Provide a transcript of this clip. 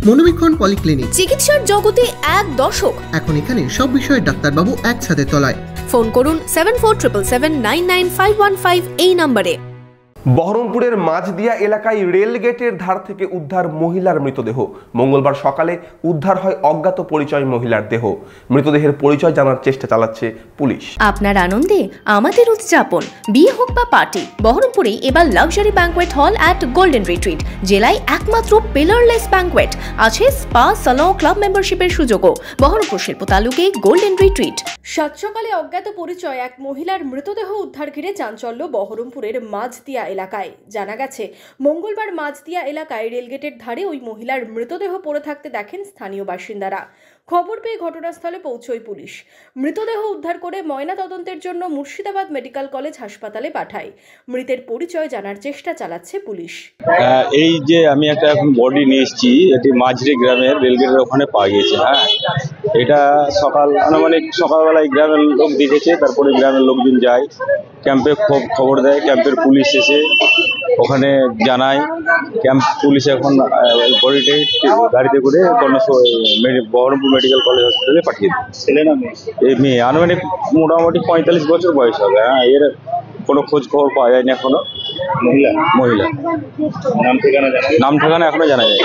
মনোবীক্ষণ polyclinic, চিকিৎসার জগতে এক দশক। এখন এখানে সব বিষয়ে ডাক্তারবাবু একসাথে তলায়। ফোন করুন 7477999515 এই নম্বরে। বহরমপুরের মাঝদিয়া এলাকায় রেলগেটের ধার থেকে উদ্ধার মহিলার মৃতদেহ। মঙ্গলবার সকালে উদ্ধার হয় অজ্ঞাত পরিচয় মহিলার দেহ। মৃতদেহের পরিচয় জানার চেষ্টা চালাচ্ছে পুলিশ। আপনার আনন্দে আমাদের উদযাপন। বিয়ে হোক বা পার্টি, বহরমপুরে এবার luxury banquet hall at golden retreat. জেলায় একমাত্র পিলারলেস ব্যাংকোয়েট, আছে স্পা, সালন, ক্লাব মেম্বারশিপের সুযোগও। বহরমপুর শিল্প তালুকে গোল্ডেন রিট্রিট। সাত সকালে অজ্ঞাত পরিচয় এক মহিলার মৃতদেহ উদ্ধার ঘিরে চাঞ্চল্য বহরমপুরের মাঝদিয়া এলাকায়। জানা গেছে, মঙ্গলবার মাঝদিয়া এলাকায় রেলগেটের ধারে ওই মহিলার মৃতদেহ পড়ে থাকতে দেখেন স্থানীয় বাসিন্দারা। খবর পেয়ে ঘটনাস্থলে পৌঁছয় পুলিশ। মৃতদেহ উদ্ধার করে ময়না তদন্তের জন্য মুর্শিদাবাদ মেডিকেল কলেজ হাসপাতালে পাঠায়। মৃতের পরিচয় জানার চেষ্টা চালাচ্ছে পুলিশ। এই যে আমি একটা এখন বডি নিয়ে এসেছি, এটি মাঝরি গ্রামের রেলগেটের ওখানে পাওয়া গিয়েছে। এটা সকালবেলায় গ্রামের লোক দেখেছে, তারপরে গ্রামের লোকজন যায়, ক্যাম্পে খবর দেয়, ক্যাম্পের পুলিশ এসে ওখানে জানায়। ক্যাম্প পুলিশ এখন বডিটি গাড়িতে করে বহরমপুর মেডিকেল কলেজ হসপিটালে পাঠিয়ে দেয়। ছেলে না মেয়ে? এই মেয়ে, আনুমানিক মোটামুটি 45 বছর বয়স হবে। এর কোনো খোঁজ খবর পাওয়া যায়নি এখনো। মহিলা। নাম ঠিকানা এখনো জানা যায়।